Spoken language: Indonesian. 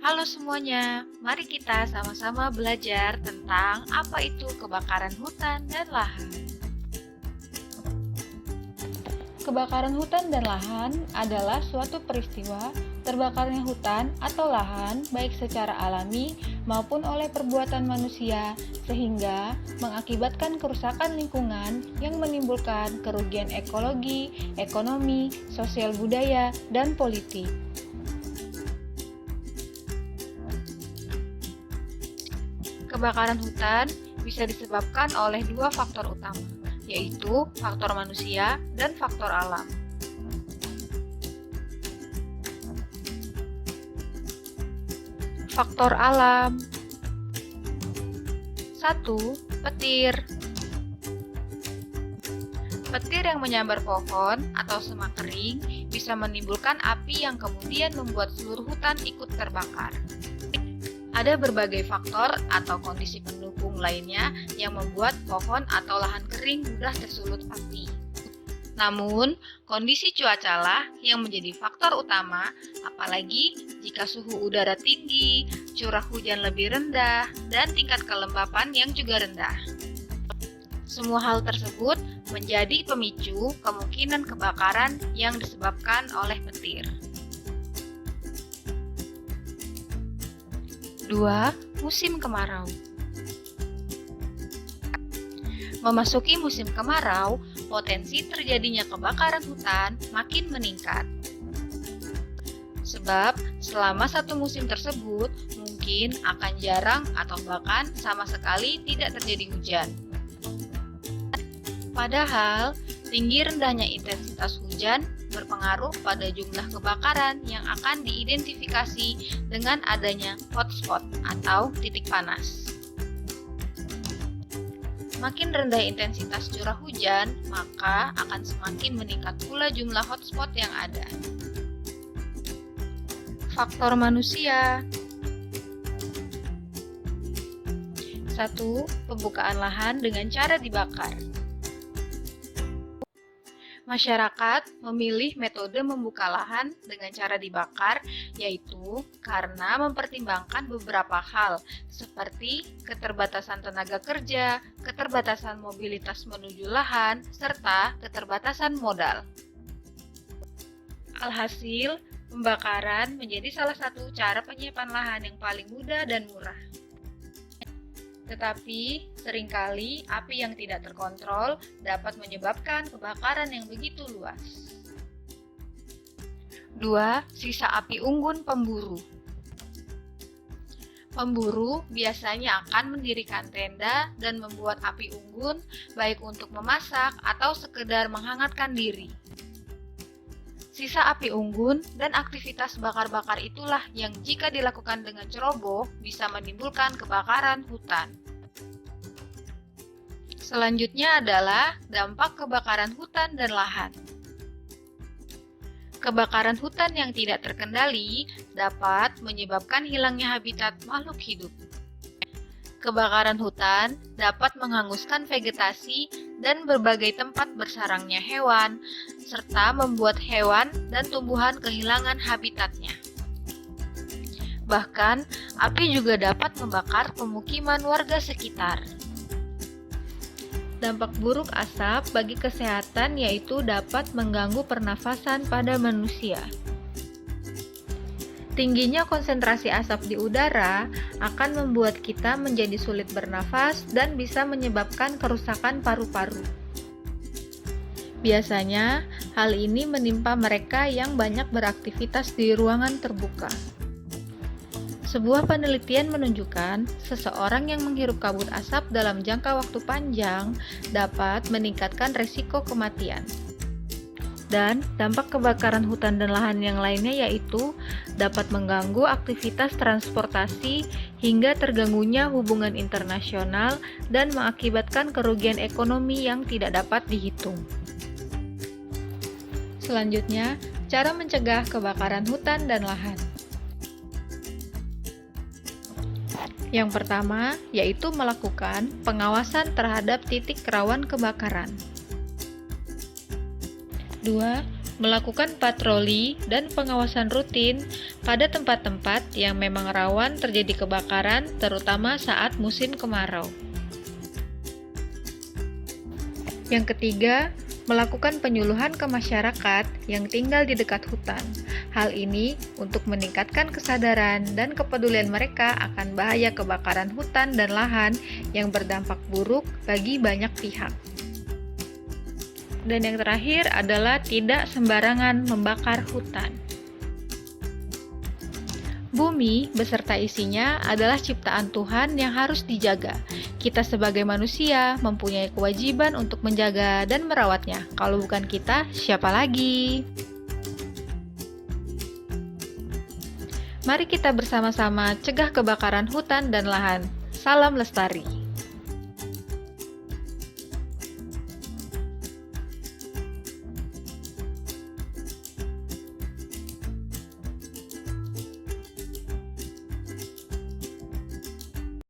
Halo semuanya, mari kita sama-sama belajar tentang apa itu kebakaran hutan dan lahan. Kebakaran hutan dan lahan adalah suatu peristiwa terbakarnya hutan atau lahan baik secara alami maupun oleh perbuatan manusia sehingga mengakibatkan kerusakan lingkungan yang menimbulkan kerugian ekologi, ekonomi, sosial budaya, dan politik. Kebakaran hutan bisa disebabkan oleh dua faktor utama, yaitu faktor manusia dan faktor alam. Faktor alam. 1. Petir. Petir yang menyambar pohon atau semak kering bisa menimbulkan api yang kemudian membuat seluruh hutan ikut terbakar. Ada berbagai faktor atau kondisi pendukung lainnya yang membuat pohon atau lahan kering mudah tersulut api. Namun, kondisi cuaca lah yang menjadi faktor utama, apalagi jika suhu udara tinggi, curah hujan lebih rendah, dan tingkat kelembapan yang juga rendah. Semua hal tersebut menjadi pemicu kemungkinan kebakaran yang disebabkan oleh petir. 2. Musim kemarau. Memasuki musim kemarau, potensi terjadinya kebakaran hutan makin meningkat. Sebab selama satu musim tersebut mungkin akan jarang atau bahkan sama sekali tidak terjadi hujan. Padahal, tinggi rendahnya intensitas hujan berpengaruh pada jumlah kebakaran yang akan diidentifikasi dengan adanya hotspot atau titik panas. Makin rendah intensitas curah hujan, maka akan semakin meningkat pula jumlah hotspot yang ada. Faktor manusia. 1. Pembukaan lahan dengan cara dibakar. Masyarakat memilih metode membuka lahan dengan cara dibakar, yaitu karena mempertimbangkan beberapa hal, seperti keterbatasan tenaga kerja, keterbatasan mobilitas menuju lahan, serta keterbatasan modal. Alhasil, pembakaran menjadi salah satu cara penyiapan lahan yang paling mudah dan murah. Tetapi, seringkali api yang tidak terkontrol dapat menyebabkan kebakaran yang begitu luas. 2. Sisa api unggun pemburu. Pemburu biasanya akan mendirikan tenda dan membuat api unggun baik untuk memasak atau sekedar menghangatkan diri. Sisa api unggun dan aktivitas bakar-bakar itulah yang jika dilakukan dengan ceroboh bisa menimbulkan kebakaran hutan. Selanjutnya adalah dampak kebakaran hutan dan lahan. Kebakaran hutan yang tidak terkendali dapat menyebabkan hilangnya habitat makhluk hidup. Kebakaran hutan dapat menghanguskan vegetasi dan berbagai tempat bersarangnya hewan, serta membuat hewan dan tumbuhan kehilangan habitatnya. Bahkan, api juga dapat membakar pemukiman warga sekitar. Dampak buruk asap bagi kesehatan yaitu dapat mengganggu pernafasan pada manusia. Tingginya konsentrasi asap di udara akan membuat kita menjadi sulit bernafas dan bisa menyebabkan kerusakan paru-paru. Biasanya, hal ini menimpa mereka yang banyak beraktivitas di ruangan terbuka. Sebuah penelitian menunjukkan seseorang yang menghirup kabut asap dalam jangka waktu panjang dapat meningkatkan risiko kematian. Dan dampak kebakaran hutan dan lahan yang lainnya yaitu dapat mengganggu aktivitas transportasi hingga terganggunya hubungan internasional dan mengakibatkan kerugian ekonomi yang tidak dapat dihitung. Selanjutnya, cara mencegah kebakaran hutan dan lahan. Yang pertama, yaitu melakukan pengawasan terhadap titik rawan kebakaran. 2. melakukan patroli dan pengawasan rutin pada tempat-tempat yang memang rawan terjadi kebakaran, terutama saat musim kemarau. Yang ketiga, melakukan penyuluhan ke masyarakat yang tinggal di dekat hutan. Hal ini untuk meningkatkan kesadaran dan kepedulian mereka akan bahaya kebakaran hutan dan lahan yang berdampak buruk bagi banyak pihak. Dan yang terakhir adalah tidak sembarangan membakar hutan. Bumi beserta isinya adalah ciptaan Tuhan yang harus dijaga. Kita sebagai manusia mempunyai kewajiban untuk menjaga dan merawatnya. Kalau bukan kita, siapa lagi? Mari kita bersama-sama cegah kebakaran hutan dan lahan. Salam lestari.